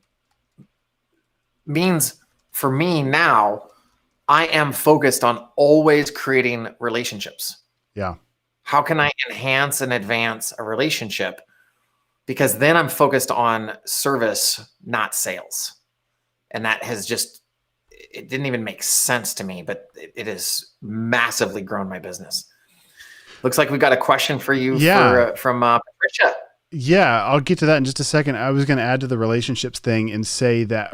means for me now, I am focused on always creating relationships. Yeah. How can I enhance and advance a relationship? Because then I'm focused on service, not sales. And that has just, it didn't even make sense to me, but it has massively grown my business. Looks like we got a question for you from Patricia. Yeah, I'll get to that in just a second. I was going to add to the relationships thing and say that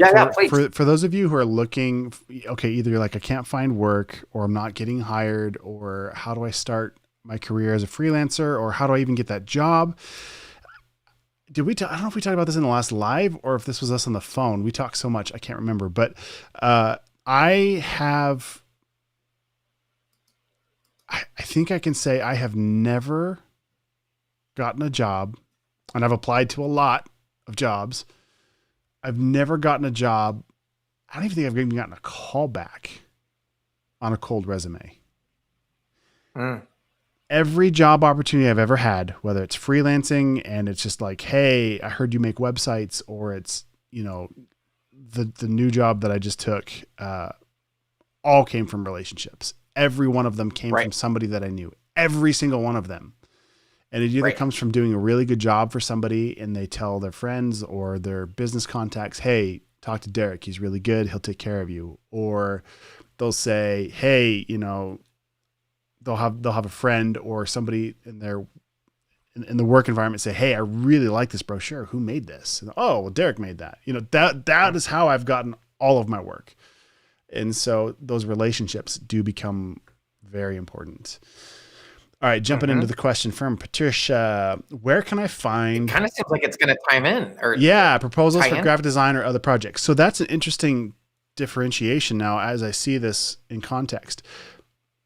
for those of you who are looking, okay, either you're like, I can't find work, or I'm not getting hired, or how do I start my career as a freelancer, or how do I even get that job? I don't know if we talked about this in the last live or if this was us on the phone. We talked so much, I can't remember, but I think I can say I have never gotten a job, and I've applied to a lot of jobs. I've never gotten a job. I don't even think I've even gotten a call back on a cold resume. Every job opportunity I've ever had, whether it's freelancing and it's just like, hey, I heard you make websites, or it's, the new job that I just took, all came from relationships. Every one of them came from somebody that I knew, every single one of them. And it either comes from doing a really good job for somebody and they tell their friends or their business contacts, hey, talk to Derrick. He's really good. He'll take care of you. Or they'll say, hey, they'll have a friend or somebody in the work environment say, hey, I really like this brochure. Who made this? And, oh, well, Derrick made that. That is how I've gotten all of my work. And so those relationships do become very important. All right, jumping into the question from Patricia, where can I find... It kind of seems like it's going to time in. Proposals for graphic design or other projects. So that's an interesting differentiation now as I see this in context.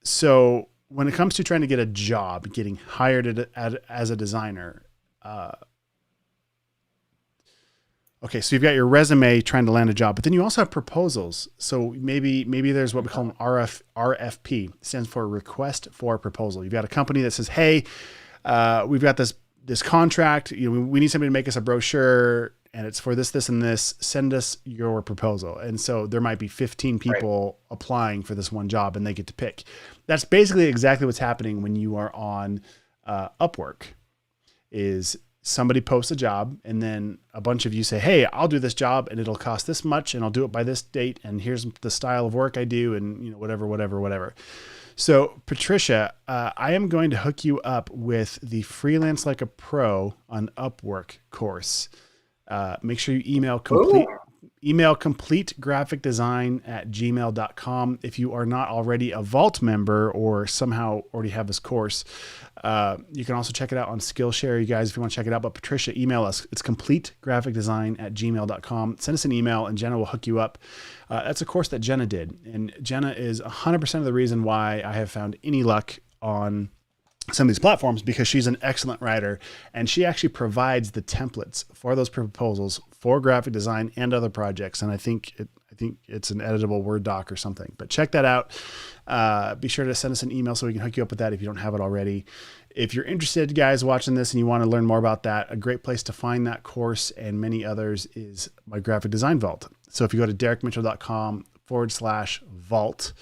So when it comes to trying to get a job, getting hired as a designer, okay, so you've got your resume trying to land a job, but then you also have proposals. So maybe there's what we call an RFP. It stands for request for proposal. You've got a company that says, hey, we've got this this contract, we need somebody to make us a brochure and it's for this, this, and this, send us your proposal. And so there might be 15 people applying for this one job and they get to pick. That's basically exactly what's happening when you are on Upwork. Is somebody posts a job and then a bunch of you say, hey, I'll do this job and it'll cost this much and I'll do it by this date. And here's the style of work I do and whatever. So Patricia, I am going to hook you up with the Freelance Like a Pro on Upwork course. Make sure you email completegraphicdesign@gmail.com. If you are not already a Vault member or somehow already have this course, you can also check it out on Skillshare, you guys, if you want to check it out. But Patricia, email us. It's completegraphicdesign@gmail.com. Send us an email and Jenna will hook you up. That's a course that Jenna did. And Jenna is 100% of the reason why I have found any luck on some of these platforms, because she's an excellent writer and she actually provides the templates for those proposals for graphic design and other projects. And I think it's an editable Word doc or something, but check that out. Be sure to send us an email so we can hook you up with that if you don't have it already. If you're interested, guys, watching this and you want to learn more about that, a great place to find that course and many others is my graphic design vault. So if you go to derrickmitchell.com/vault,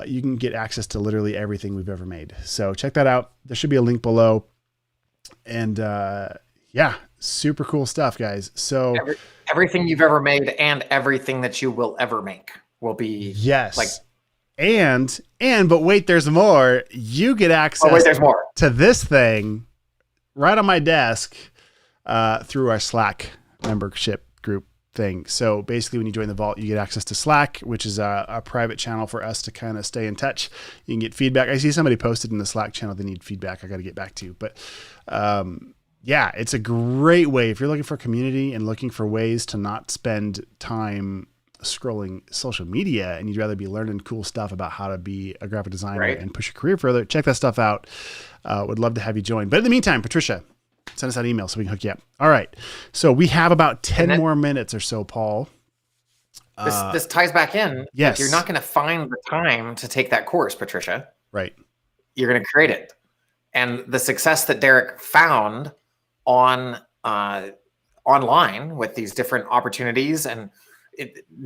you can get access to literally everything we've ever made. So check that out. There should be a link below. And super cool stuff, guys. So everything you've ever made and everything that you will ever make will be but wait, there's more. You get access to this thing right on my desk through our Slack membership group thing. So basically when you join the vault, you get access to Slack, which is a private channel for us to kind of stay in touch. You can get feedback. I see somebody posted in the Slack channel, they need feedback. I got to get back to you, but it's a great way if you're looking for community and looking for ways to not spend time scrolling social media and you'd rather be learning cool stuff about how to be a graphic designer and push your career further. Check that stuff out. Would love to have you join. But in the meantime, Patricia, send us that email so we can hook you up. All right. So we have about 10 more minutes or so, Paul. This ties back in. Yes. You're not going to find the time to take that course, Patricia. Right. You're going to create it. And the success that Derrick found on online with these different opportunities, and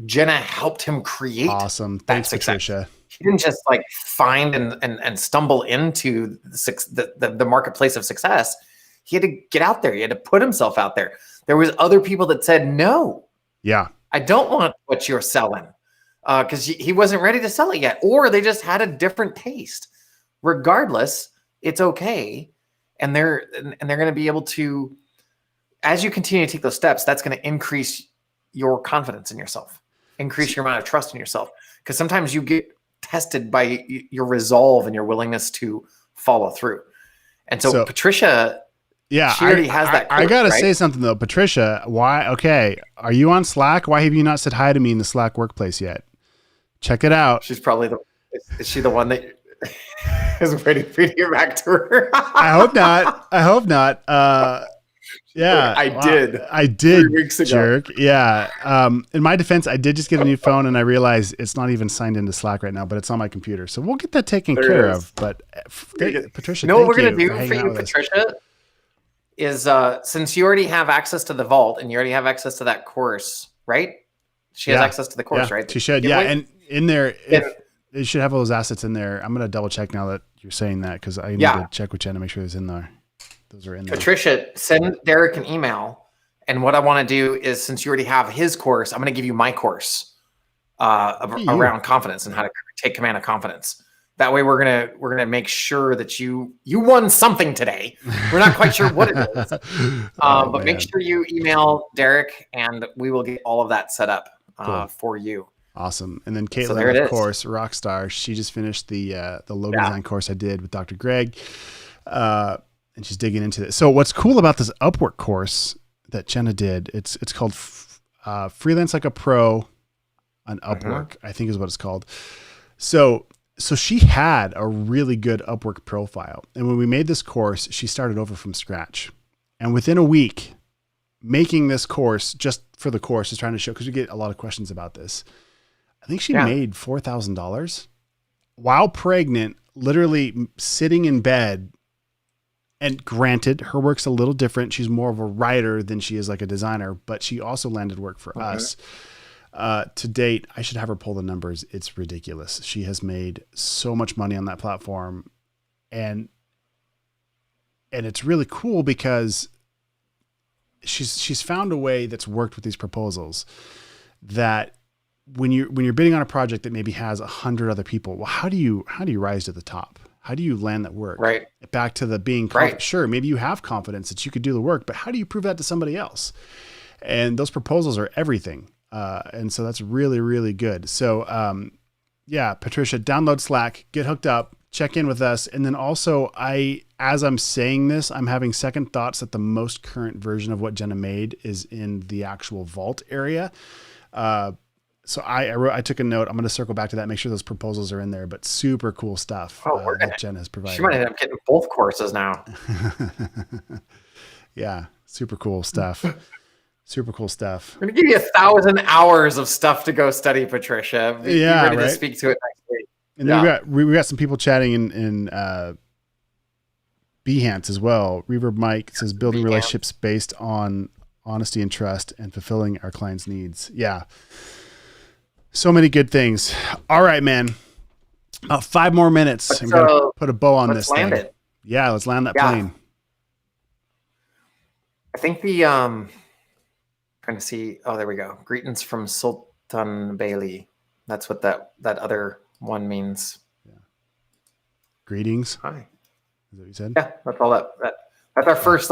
Jenna helped him create. Awesome. Thanks, Patricia. He didn't just like find and stumble into the marketplace of success. He had to get out there. He had to put himself out there. There was other people that said, no, I don't want what you're selling, because he wasn't ready to sell it yet, or they just had a different taste. Regardless, it's okay. And they're going to be able to, as you continue to take those steps, that's going to increase your confidence in yourself, increase your amount of trust in yourself. Because sometimes you get tested by your resolve and your willingness to follow through. And so Patricia, she already has that course, I got to say something though, Patricia, are you on Slack? Why have you not said hi to me in the Slack workplace yet? Check it out. She's probably is she the one that is waiting for you to get back to her? I hope not. I did 3 weeks ago. Jerk. Yeah. In my defense, I did just get a new phone and I realized it's not even signed into Slack right now, but it's on my computer. So we'll get that taken care of. But Patricia, what we're going to do for you, Patricia, is since you already have access to the vault and you already have access to that course, right? She has access to the course, right? She should. And in there, it should have all those assets in there. I'm going to double check now that you're saying that, because I need to check with Jen to make sure it's in there. Those are in there. Patricia, send Derrick an email. And what I want to do is, since you already have his course, I'm going to give you my course around confidence and how to take command of confidence. That way we're gonna make sure that you won something today. We're not quite sure what it is. But make sure you email Derrick and we will get all of that set up for you. Awesome. And then Caitlin, of course, rock star. She just finished the logo design course I did with Dr. Greg. And she's digging into it. So what's cool about this Upwork course that Jenna did, it's called Freelance Like a Pro on Upwork, I think is what it's called. So she had a really good Upwork profile. And when we made this course, she started over from scratch. And within a week, making this course just for the course, just trying to show, because we get a lot of questions about this. I think she made $4,000 while pregnant, literally sitting in bed, And granted, her work's a little different. She's more of a writer than she is like a designer, but she also landed work for us. To date, I should have her pull the numbers. It's ridiculous. She has made so much money on that platform, and it's really cool because she's found a way that's worked with these proposals that when you're bidding on a project that maybe has 100 other people, well, how do you rise to the top? How do you land that work? Right. Back to the being confident. Sure, maybe you have confidence that you could do the work, but how do you prove that to somebody else? And those proposals are everything. And so that's really, really good. So, Patricia, download Slack, get hooked up, check in with us. And then also as I'm saying this, I'm having second thoughts that the most current version of what Jenna made is in the actual vault area. So I took a note. I'm going to circle back to that, make sure those proposals are in there, but super cool stuff that Jen has provided. She might end up getting both courses now. Yeah. Super cool stuff. Super cool stuff. I'm going to give you 1,000 hours of stuff to go study, Patricia. Be ready to speak to it next week. And then we got some people chatting in Behance as well. Reverb Mike says building relationships based on honesty and trust and fulfilling our clients' needs. Yeah. So many good things. All right, man. 5 more minutes. I'm going to put a bow on this thing. It. Yeah, let's land that plane. I think trying to see. Oh, there we go. Greetings from Sultan Bailey. That's what that other one means. Yeah. Greetings. Hi. Is that what you said? Yeah, that's all that's our first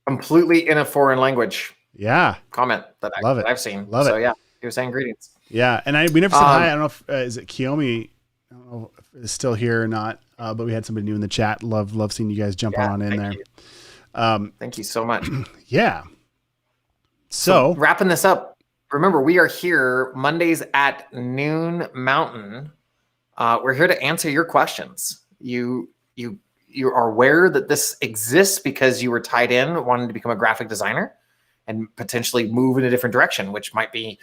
completely in a foreign language. Yeah. Comment that I've seen. Love it. Yeah, he was saying greetings. Yeah, and we never said hi. I don't know if is it Kiyomi? I don't know if it's still here or not. But we had somebody new in the chat. Love seeing you guys jump on in there. Thank you so much. Yeah. So wrapping this up. Remember, we are here Mondays at noon Mountain. We're here to answer your questions. You are aware that this exists because you were tied in, wanting to become a graphic designer and potentially move in a different direction, which might be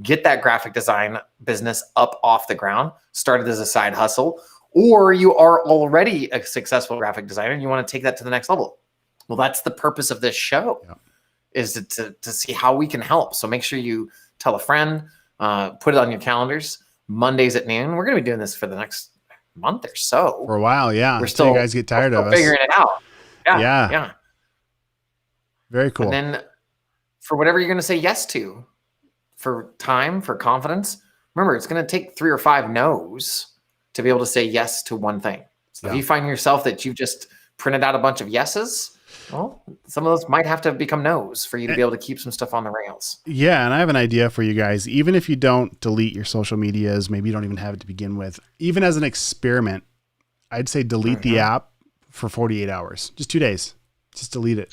get that graphic design business up off the ground, started as a side hustle, or you are already a successful graphic designer and you want to take that to the next level. Well, that's the purpose of this show, is to see how we can help. So make sure you tell a friend, put it on your calendars, Mondays at noon. We're going to be doing this for the next month or so. For a while, yeah. We're still, you guys get tired of us. Figuring it out. Yeah. Very cool. And then for whatever you're going to say yes to, for time, for confidence, remember, it's going to take 3 or 5 no's to be able to say yes to one thing. So if you find yourself that you've just printed out a bunch of yeses, well, some of those might have to become no's for you to be able to keep some stuff on the rails. Yeah. And I have an idea for you guys. Even if you don't delete your social medias, maybe you don't even have it to begin with, even as an experiment, I'd say delete the app for 48 hours, just 2 days, just delete it.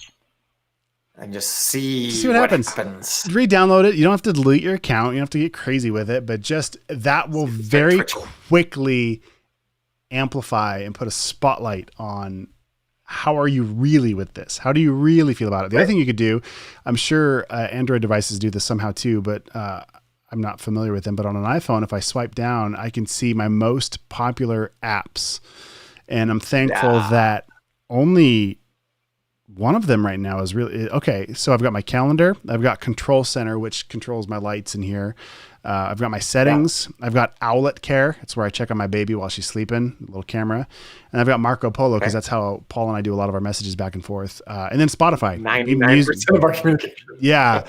And just see what happens. Re-download it. You don't have to delete your account. You don't have to get crazy with it, but just that will very quickly amplify and put a spotlight on how are you really with this? How do you really feel about it? The other thing you could do, I'm sure Android devices do this somehow too, but I'm not familiar with them. But on an iPhone, if I swipe down, I can see my most popular apps. And I'm thankful that only one of them right now is really okay. So I've got my calendar. I've got Control Center, which controls my lights in here. I've got my settings. I've got Owlet Care. It's where I check on my baby while she's sleeping, a little camera. And I've got Marco Polo because that's how Paul and I do a lot of our messages back and forth. And then Spotify. 99% of our communication. Yeah.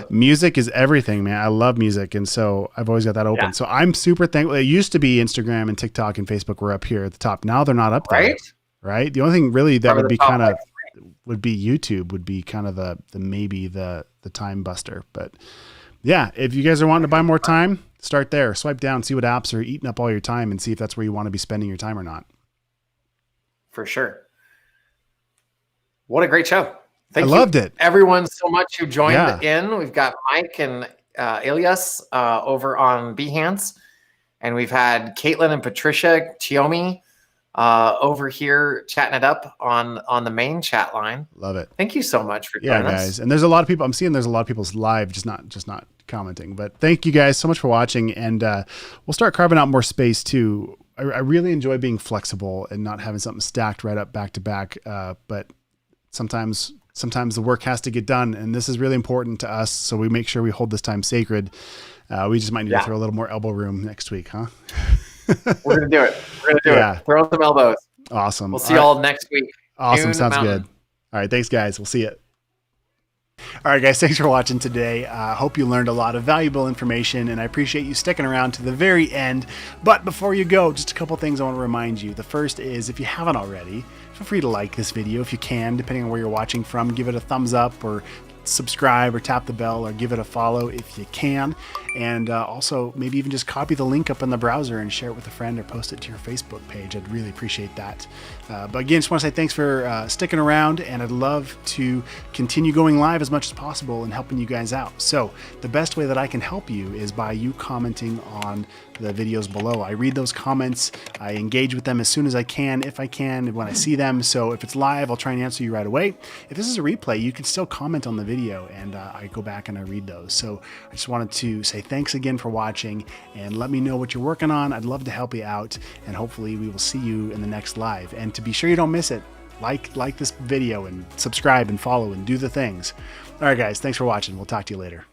Music is everything, man. I love music. And so I've always got that open. So I'm super thankful. It used to be Instagram and TikTok and Facebook were up here at the top. Now they're not up there. Right? The only thing really that would be kind of would be YouTube would be kind of the maybe the time buster. But yeah, if you guys are wanting to buy more time, start there. Swipe down, see what apps are eating up all your time and see if that's where you want to be spending your time or not. For sure. What a great show. I loved it. Everyone so much who joined in. We've got Mike and Elias over on Behance. And we've had Caitlin and Patricia Chiomi over here chatting it up on the main chat line. Love it. Thank you so much for joining us. Guys. And there's a lot of people, I'm seeing there's a lot of people's live, just not commenting, but thank you guys so much for watching. And we'll start carving out more space too. I really enjoy being flexible and not having something stacked right up back to back. But sometimes the work has to get done, and this is really important to us. So we make sure we hold this time sacred. We just might need to throw a little more elbow room next week, huh? We're going to do it. We're going to do it. Throw some elbows. Awesome. We'll see you all next week. Awesome. Sounds good. All right. Thanks, guys. We'll see you. All right, guys, thanks for watching today. Hope you learned a lot of valuable information, and I appreciate you sticking around to the very end. But before you go, just a couple things I want to remind you. The first is, if you haven't already, feel free to like this video if you can, depending on where you're watching from. Give it a thumbs up, or subscribe, or tap the bell, or give it a follow if you can. And also maybe even just copy the link up in the browser and share it with a friend, or post it to your Facebook page. I'd really appreciate that. But again, just want to say thanks for sticking around, and I'd love to continue going live as much as possible and helping you guys out. So the best way that I can help you is by you commenting on the videos below. I read those comments. I engage with them as soon as I can, if I can, when I see them. So if it's live, I'll try and answer you right away. If this is a replay, you can still comment on the video, and I go back and I read those. So I just wanted to say thanks again for watching, and let me know what you're working on. I'd love to help you out, and hopefully we will see you in the next live. And to be sure you don't miss it, like this video and subscribe and follow and do the things. All right, guys, thanks for watching. We'll talk to you later.